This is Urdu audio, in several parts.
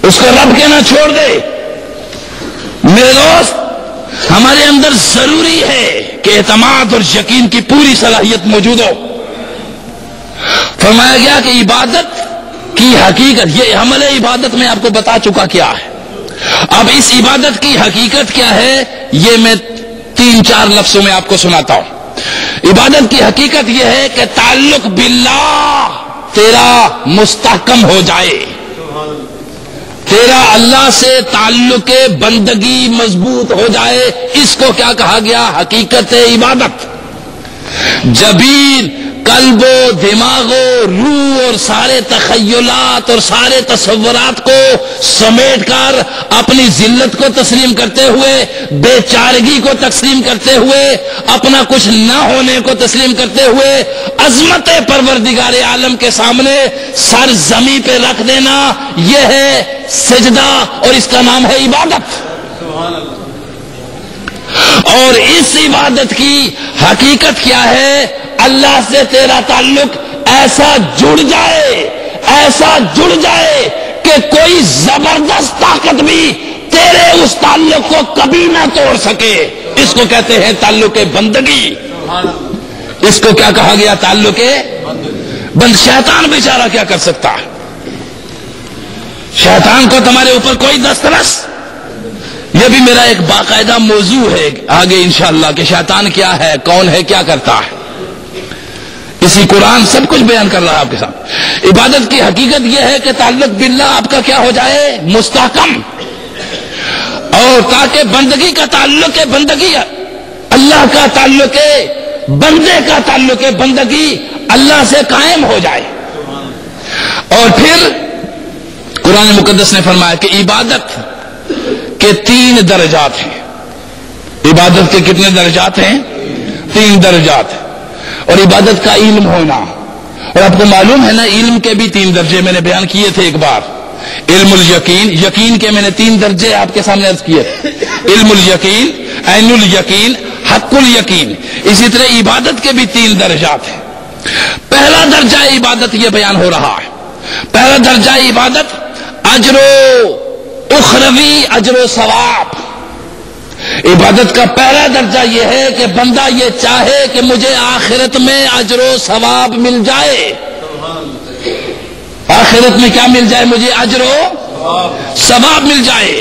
اس کو رب کہنا چھوڑ دے۔ میرے دوست، ہمارے اندر ضروری ہے کہ اعتماد اور یقین کی پوری صلاحیت موجود ہو۔ فرمایا گیا کہ عبادت کی حقیقت، یہ عمل عبادت میں آپ کو بتا چکا کیا ہے، اب اس عبادت کی حقیقت کیا ہے یہ میں 3-4 لفظوں میں آپ کو سناتا ہوں۔ عبادت کی حقیقت یہ ہے کہ تعلق باللہ تیرا مستحکم ہو جائے، تیرا اللہ سے تعلق بندگی مضبوط ہو جائے، اس کو کیا کہا گیا؟ حقیقت عبادت۔ جبین، قلب و دماغ و روح اور سارے تخیلات اور سارے تصورات کو سمیٹ کر اپنی ذلت کو تسلیم کرتے ہوئے، بے چارگی کو تسلیم کرتے ہوئے، اپنا کچھ نہ ہونے کو تسلیم کرتے ہوئے، عظمت پروردگار عالم کے سامنے سر زمین پہ رکھ دینا، یہ ہے سجدہ، اور اس کا نام ہے عبادت۔ اور اس عبادت کی حقیقت کیا ہے؟ اللہ سے تیرا تعلق ایسا جڑ جائے، ایسا جڑ جائے کہ کوئی زبردست طاقت بھی تیرے اس تعلق کو کبھی نہ توڑ سکے۔ اس کو کہتے ہیں تعلق بندگی۔ اس کو کیا کہا گیا؟ تعلق بند۔ شیطان بیچارہ کیا کر سکتا ہے؟ شیطان کو تمہارے اوپر کوئی دسترس؟ یہ بھی میرا ایک باقاعدہ موضوع ہے آگے انشاءاللہ کہ شیطان کیا ہے، کون ہے، کیا کرتا ہے۔ اسی قرآن سب کچھ بیان کر رہا ہے آپ کے ساتھ۔ عبادت کی حقیقت یہ ہے کہ تعلق باللہ آپ کا کیا ہو جائے؟ مستحکم، اور تاکہ بندگی کا تعلق بندگی، اللہ کا تعلق بندے کا تعلق بندگی اللہ سے قائم ہو جائے۔ اور پھر قرآن مقدس نے فرمایا کہ عبادت کے 3 درجات ہیں۔ عبادت کے کتنے درجات ہیں؟ 3 درجات۔ اور عبادت کا علم ہونا، اور آپ کو معلوم ہے نا علم کے بھی 3 درجے میں نے بیان کیے تھے ایک بار۔ علم الیقین، یقین کے میں نے 3 درجے آپ کے سامنے عرض کیے، علم الیقین، عین الیقین، حق الیقین۔ اسی طرح عبادت کے بھی 3 درجات ہیں۔ پہلا درجہ عبادت یہ بیان ہو رہا ہے، پہلا درجہ عبادت اجر و اخروی، اجر و ثواب۔ عبادت کا پہلا درجہ یہ ہے کہ بندہ یہ چاہے کہ مجھے آخرت میں اجر و ثواب مل جائے۔ آخرت میں کیا مل جائے؟ مجھے اجر و ثواب مل جائے۔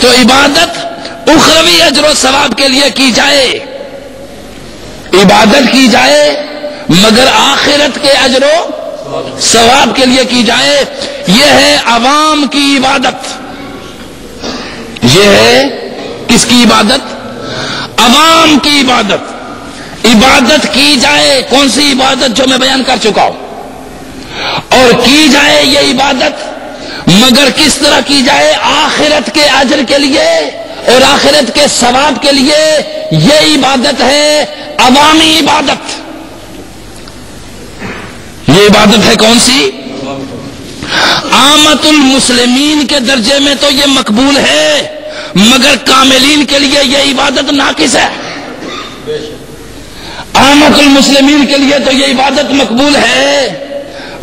تو عبادت اخروی اجر و ثواب کے لیے کی جائے، عبادت کی جائے مگر آخرت کے اجر و ثواب کے لیے کی جائے، یہ ہے عوام کی عبادت۔ یہ ہے کس کی عبادت؟ عوام کی عبادت۔ عبادت کی جائے، کون سی عبادت؟ جو میں بیان کر چکا ہوں۔ اور کی جائے یہ عبادت مگر کس طرح کی جائے؟ آخرت کے اجر کے لیے اور آخرت کے ثواب کے لیے۔ یہ عبادت ہے عوامی عبادت۔ یہ عبادت ہے کون سی؟ عامت المسلمین کے درجے میں تو یہ مقبول ہے، مگر کاملین کے لیے یہ عبادت ناقص ہے۔ عامت المسلمین کے لیے تو یہ عبادت مقبول ہے،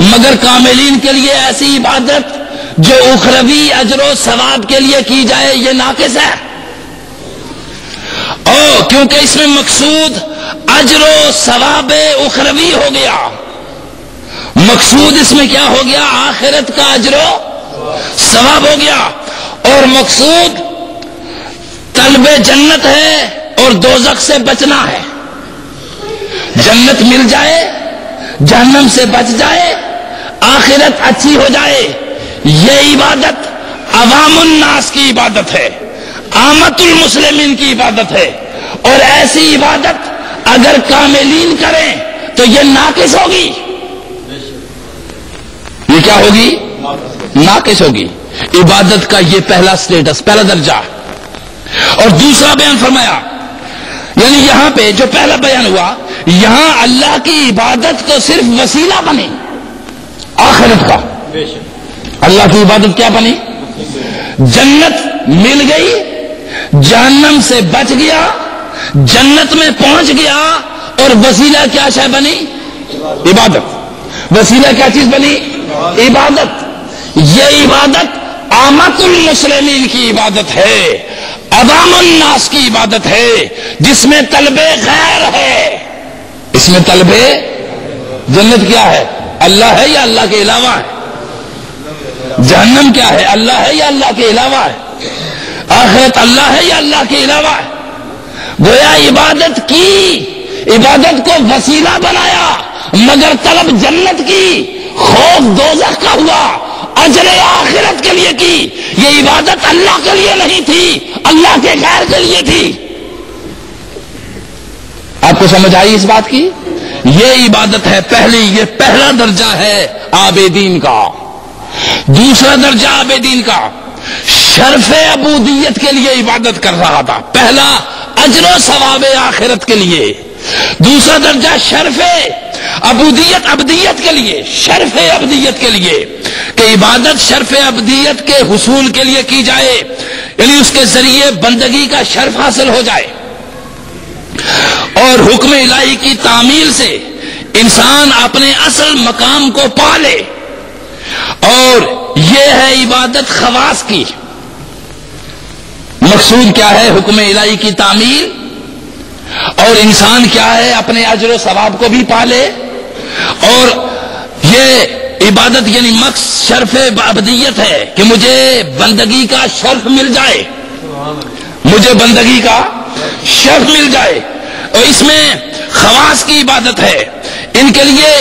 مگر کاملین کے لیے ایسی عبادت جو اخروی اجر و ثواب کے لیے کی جائے یہ ناقص ہے۔ اور کیونکہ اس میں مقصود اجر و ثواب اخروی ہو گیا، مقصود اس میں کیا ہو گیا؟ آخرت کا اجر و ثواب ہو گیا، اور مقصود طلب جنت ہے اور دوزخ سے بچنا ہے۔ جنت مل جائے، جہنم سے بچ جائے، آخرت اچھی ہو جائے، یہ عبادت عوام الناس کی عبادت ہے، عامت المسلمین کی عبادت ہے۔ اور ایسی عبادت اگر کاملین کریں تو یہ ناقص ہوگی۔ یہ کیا ہوگی؟ ناقص ہوگی۔ عبادت کا یہ پہلا سٹیٹس، پہلا درجہ۔ اور دوسرا بیان فرمایا، یعنی یہاں پہ جو پہلا بیان ہوا، یہاں اللہ کی عبادت تو صرف وسیلہ بنی آخرت کا۔ اللہ کی عبادت کیا بنی؟ جنت مل گئی، جہنم سے بچ گیا، جنت میں پہنچ گیا، اور وسیلہ کیا شے بنی؟ عبادت۔ وسیلہ کیا چیز بنی؟ عبادت۔ یہ عبادت آمت المسلمین کی عبادت ہے، عوام الناس کی عبادت ہے، جس میں طلب غیر ہے۔ اس میں طلب جنت کیا ہے؟ اللہ ہے یا اللہ کے علاوہ ہے؟ جہنم کیا ہے؟ اللہ ہے یا اللہ کے علاوہ ہے؟ آخرت اللہ ہے یا اللہ کے علاوہ ہے؟ گویا عبادت کی، عبادت کو وسیلہ بنایا، مگر طلب جنت کی، خوف دوزخ کا ہوا، اجر آخرت کے لیے کی۔ یہ عبادت اللہ کے لیے نہیں تھی، اللہ کے غیر کے لیے تھی۔ آپ کو سمجھ آئی اس بات کی؟ یہ عبادت ہے پہلی، یہ پہلا درجہ ہے عابدین کا۔ دوسرا درجہ عابدین کا شرف عبودیت کے لیے عبادت کر رہا تھا، پہلا اجر و ثواب آخرت کے لیے، دوسرا درجہ شرف عبودیت، ابدیت کے لیے، شرف ابدیت کے لیے، کہ عبادت شرف ابدیت کے حصول کے لیے کی جائے، یعنی اس کے ذریعے بندگی کا شرف حاصل ہو جائے، اور حکم الہی کی تعمیل سے انسان اپنے اصل مقام کو پا لے۔ اور یہ ہے عبادت خواص کی۔ مقصود کیا ہے؟ حکم الہی کی تعمیل، اور انسان کیا ہے؟ اپنے اجر و ثواب کو بھی پالے۔ اور یہ عبادت یعنی مقصد شرف ابدیت ہے کہ مجھے بندگی کا شرف مل جائے، مجھے بندگی کا شرف مل جائے۔ اور اس میں خواص کی عبادت ہے، ان کے لیے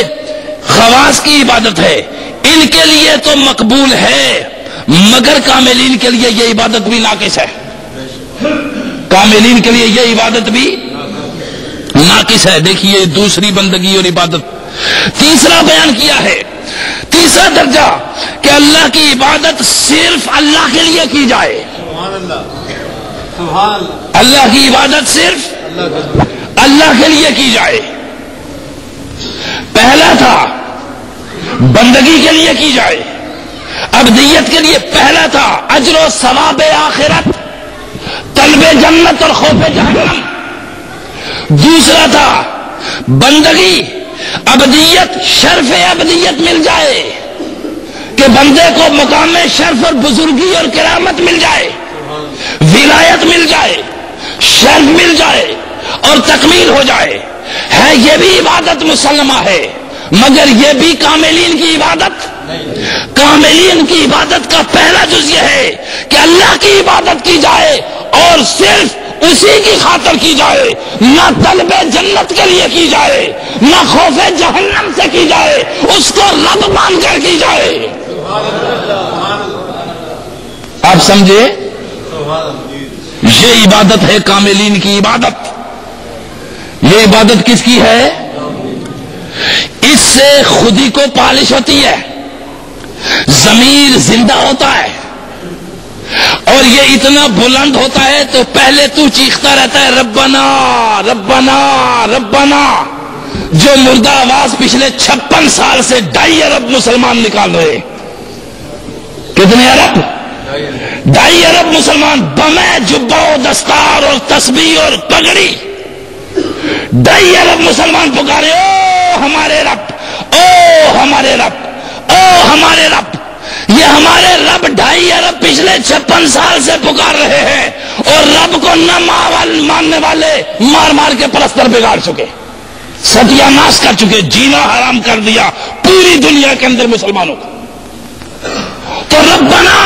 خواص کی عبادت ہے، ان کے لیے تو مقبول ہے، مگر کاملین کے لیے یہ عبادت بھی ناقص ہے، کاملین کے لیے یہ عبادت بھی ناقص ہے۔ دیکھیے دوسری بندگی اور عبادت، تیسرا بیان کیا ہے، تیسرا درجہ کہ اللہ کی عبادت صرف اللہ کے لیے کی جائے۔ اللہ کی عبادت صرف اللہ کے لیے کی جائے۔ پہلا تھا بندگی کے لیے کی جائے، ابدیت کے لیے پہلا تھا اجر و ثواب آخرت، طلب جنت اور خوف جہنم۔ دوسرا تھا بندگی، ابدیت، شرف ابدیت مل جائے کہ بندے کو مقام شرف اور بزرگی اور کرامت مل جائے، ولایت مل جائے، شرف مل جائے اور تکمیل ہو جائے۔ ہے یہ بھی عبادت مسلمہ ہے، مگر یہ بھی کاملین کی عبادت۔ کاملین کی عبادت کا پہلا جز یہ ہے کہ اللہ کی عبادت کی جائے اور صرف اسی کی خاطر کی جائے، نہ طلب جنت کے لیے کی جائے، نہ خوف جہنم سے کی جائے، اس کو رب مان کر کی جائے۔ آپ سمجھے؟ یہ عبادت ہے کاملین کی عبادت۔ یہ عبادت کس کی ہے؟ اس سے خودی کو پالش ہوتی ہے، ضمیر زندہ ہوتا ہے، اور یہ اتنا بلند ہوتا ہے تو پہلے تو چیختا رہتا ہے ربنا ربنا ربنا، جو مردہ آواز پچھلے 56 سال سے 2.5 ارب مسلمان نکال رہے۔ کتنے ارب؟ 2.5 ارب مسلمان بمے جبہ و دستار اور تسبیح اور پگڑی، 2.5 ارب مسلمان پکارے او ہمارے رب، او ہمارے رب، او ہمارے رب۔ یہ ہمارے رب 2.5 ارب پچھلے 56 سال سے پکار رہے ہیں، اور رب کو نہ ماننے والے مار مار کے پلستر بگاڑ چکے، ستیہ ناش کر چکے، جینا حرام کر دیا پوری دنیا کے اندر مسلمانوں کو۔ تو ربنا،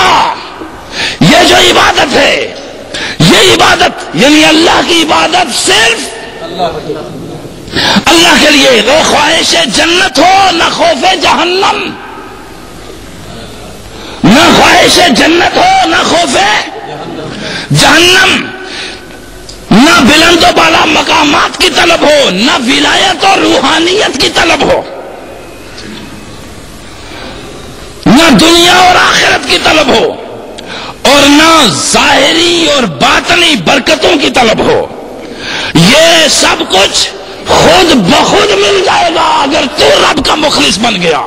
یہ جو عبادت ہے، یہ عبادت یعنی اللہ کی عبادت صرف اللہ کے لیے، نہ خواہش جنت ہو، نہ خوف جہنم، نہ خواہش جنت ہو، نہ خوف جہنم، نہ بلند و بالا مقامات کی طلب ہو، نہ ولایت اور روحانیت کی طلب ہو، نہ دنیا اور آخرت کی طلب ہو، اور نہ ظاہری اور باطنی برکتوں کی طلب ہو۔ یہ سب کچھ خود بخود مل جائے گا اگر تو رب کا مخلص بن گیا۔